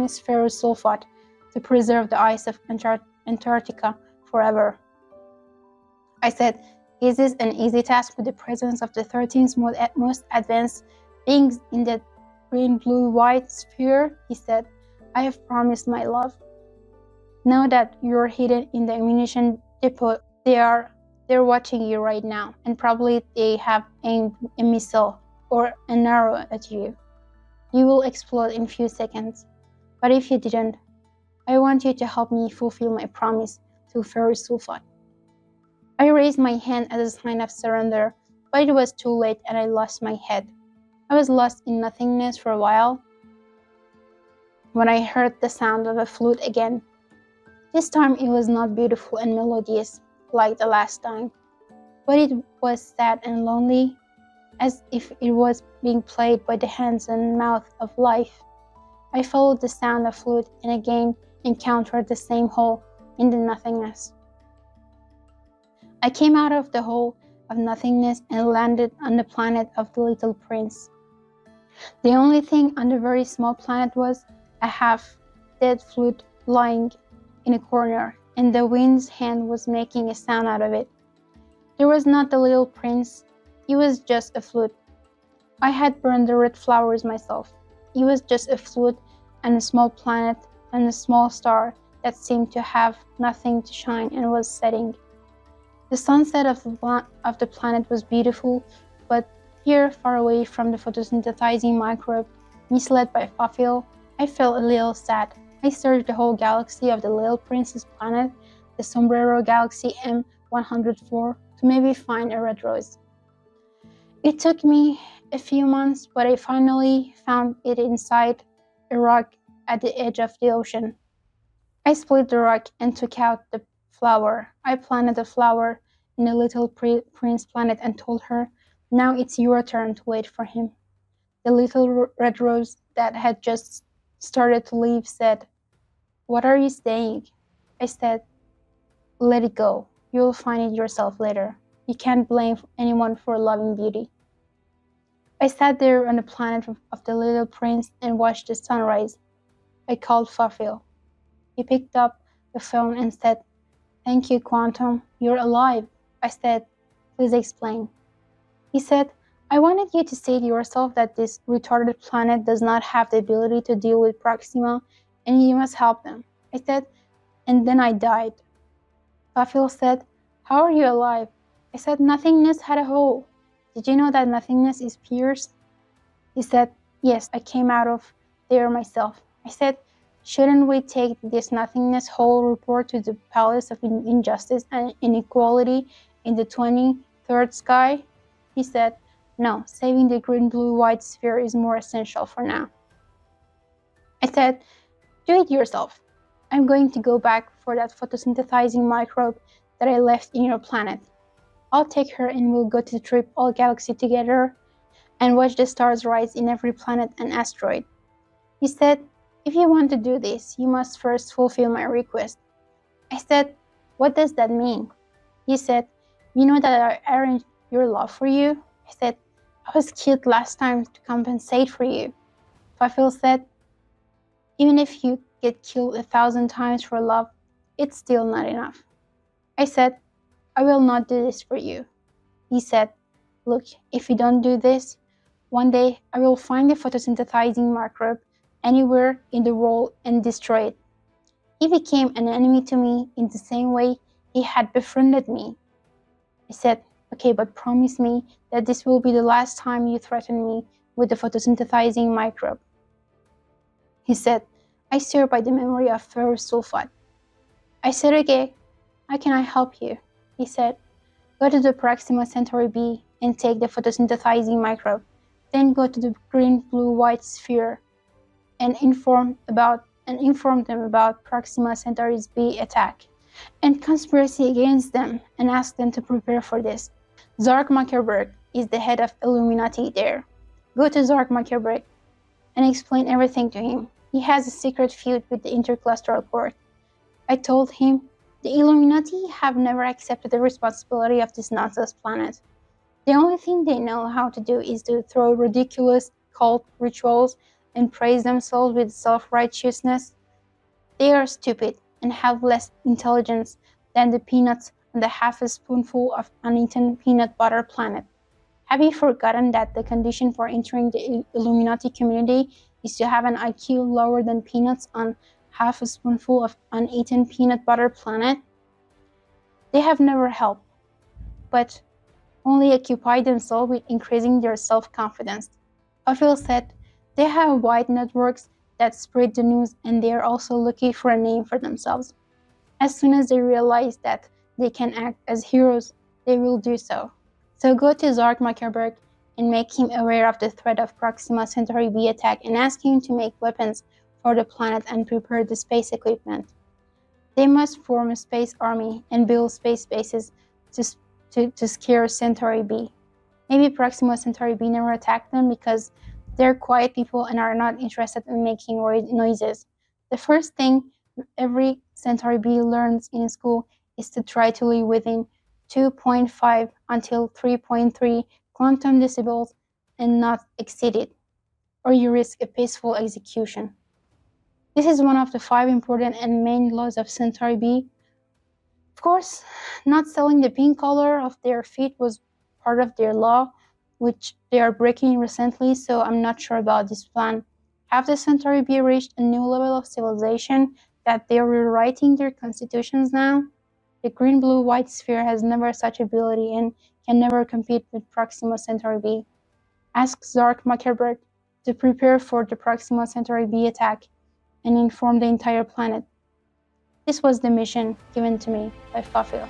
promised ferrous sulfate to preserve the ice of Antarctica forever. I said, is this an easy task with the presence of the 13th most advanced beings in the green-blue-white sphere? He said, I have promised my love. Know that you're hidden in the ammunition depot. They're watching you right now, and probably they have aimed a missile or an arrow at you. You will explode in a few seconds. But if you didn't, I want you to help me fulfill my promise to ferrous sulfate. I raised my hand as a sign of surrender, but it was too late and I lost my head. I was lost in nothingness for a while when I heard the sound of a flute again. This time it was not beautiful and melodious like the last time, but it was sad and lonely, as if it was being played by the hands and mouth of life. I followed the sound of flute and again encountered the same hole in the nothingness. I came out of the hole of nothingness and landed on the planet of the little prince. The only thing on the very small planet was a half-dead flute lying in a corner, and the wind's hand was making a sound out of it. There was not the little prince, he was just a flute. I had burned the red flowers myself. It was just a flute and a small planet and a small star that seemed to have nothing to shine and was setting. The sunset of the planet was beautiful, but here, far away from the photosynthesizing microbe, misled by Phaphil, I felt a little sad. I searched the whole galaxy of the little prince's planet, the Sombrero Galaxy M104, to maybe find a red rose. It took me a few months, but I finally found it inside a rock at the edge of the ocean. I split the rock and took out the flower. I planted the flower in the little prince planet and told her, now it's your turn to wait for him. The little red rose that had just started to leave said, what are you saying? I said, let it go. You'll find it yourself later. You can't blame anyone for loving beauty. I sat there on the planet of the little prince and watched the sunrise. I called Phaphil. He picked up the phone and said, thank you, Quantum. You're alive. I said, please explain. He said, I wanted you to say to yourself that this retarded planet does not have the ability to deal with Proxima, and you must help them. I said, and then I died. Phaphil said, how are you alive? I said, nothingness had a hole. Did you know that nothingness is pierced? He said, yes, I came out of there myself. I said, shouldn't we take this nothingness hole report to the Palace of Injustice and Inequality in the 23rd sky? He said, no, saving the green-blue-white sphere is more essential for now. I said, do it yourself. I'm going to go back for that photosynthesizing microbe that I left in your planet. I'll take her and we'll go to the trip all galaxy together and watch the stars rise in every planet and asteroid. He said, if you want to do this, you must first fulfill my request. I said, what does that mean? He said, you know that I arranged your love for you? I said, I was killed last time to compensate for you. Phaphil said, even if you get killed 1,000 times for love, it's still not enough. I said, I will not do this for you. He said, look, if you don't do this, one day I will find the photosynthesizing microbe anywhere in the world and destroy it. He became an enemy to me in the same way he had befriended me. I said, okay, but promise me that this will be the last time you threaten me with the photosynthesizing microbe. He said, I swear by the memory of ferrous sulfate. I said, okay, how can I help you? He said, go to the Proxima Centauri B and take the photosynthesizing microbe. Then go to the green-blue-white sphere and inform them about Proxima Centauri B attack and conspiracy against them, and ask them to prepare for this. Zark Muckerberg is the head of Illuminati there. Go to Zark Muckerberg and explain everything to him. He has a secret feud with the interclustral court. I told him, the Illuminati have never accepted the responsibility of this nonsense planet. The only thing they know how to do is to throw ridiculous cult rituals and praise themselves with self-righteousness? They are stupid and have less intelligence than the peanuts on the half a spoonful of uneaten peanut butter planet. Have you forgotten that the condition for entering the Illuminati community is to have an IQ lower than peanuts on half a spoonful of uneaten peanut butter planet? They have never helped, but only occupy themselves with increasing their self-confidence. Phaphil said they have wide networks that spread the news, and they are also looking for a name for themselves. As soon as they realize that they can act as heroes, they will do so. So go to Zark Muckerberg and make him aware of the threat of Proxima Centauri B attack and ask him to make weapons for the planet and prepare the space equipment. They must form a space army and build space bases to scare Centauri B. Maybe Proxima Centauri B never attacked them because they're quiet people and are not interested in making noises. The first thing every Centauri B learns in school is to try to live within 2.5 until 3.3 quantum decibels and not exceed it, or you risk a peaceful execution. This is one of the 5 important and main laws of Centauri B. Of course, not selling the pink color of their feet was part of their law, which they are breaking recently, so I'm not sure about this plan. Have the Centauri B reached a new level of civilization that they are rewriting their constitutions now? The green-blue-white sphere has never such ability and can never compete with Proxima Centauri B. Ask Zark Muckerberg to prepare for the Proxima Centauri B attack and inform the entire planet. This was the mission given to me by Phaphil.